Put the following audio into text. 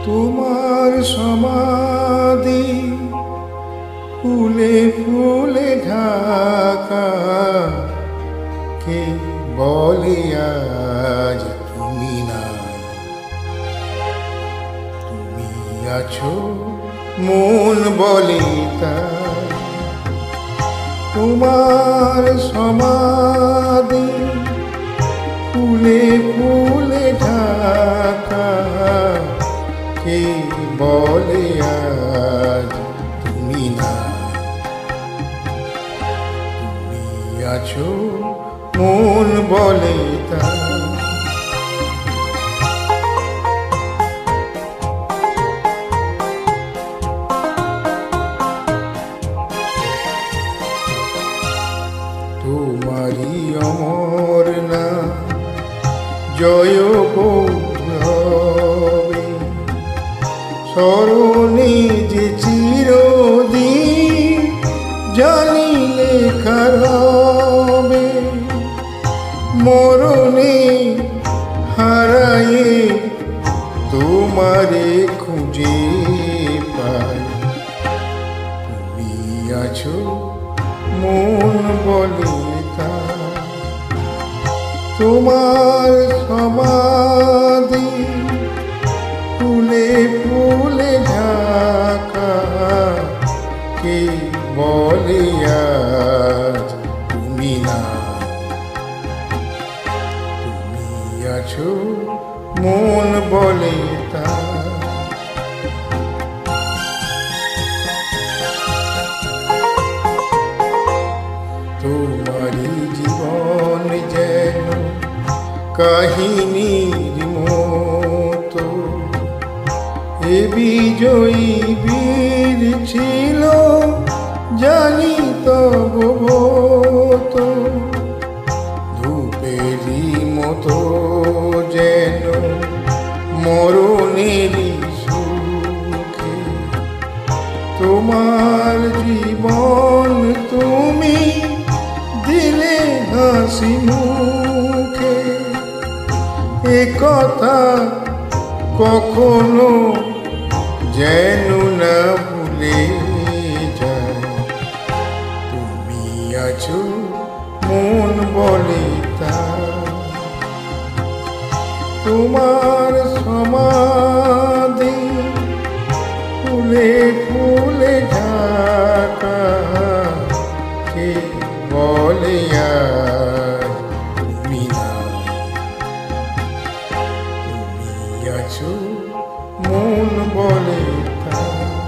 তোমার সমাধি ফুলে ফুলে ঢাকা, কে বলে আজ তুমি নাই? তুমি আছো মন বলে তাই। তোমার সমাধি ফুলে ফুলে ঢাকা, কে বলে আজ তুমি নাই? তুমি আছো মন বলে তাই। তোমারি অমর না জয় গৌরবে, স্মরণে যে চিরদিন জানিলে কারবে। মরণে হারায়ে তোমারে খুঁজে পাই। তুমি আছো মন বলে তাই। তোমার সমাধি ফুলে ফুলে ঢাকা, কে বলে আজ তুমি নাই? তুমি আছো মন বলে তাই। তোমারি জীবন যেন কাহিনীর মতো, এ বিজয়ী বীর ছিল জানি তব ব্রত। ধূপেরই মতো যেন মরণেরই সুখে, তোমার জীবন তুমি দিলে হাসি মুখে। এ কথা কখনো যেন না ভুলে যায়। তুমি আছো মন বলে তাই। তোমার সমাধি ফুলে ফুলে ঢাকা, কে বলে আজ তুমি নাই? তুমি আছো মন বলে তাই।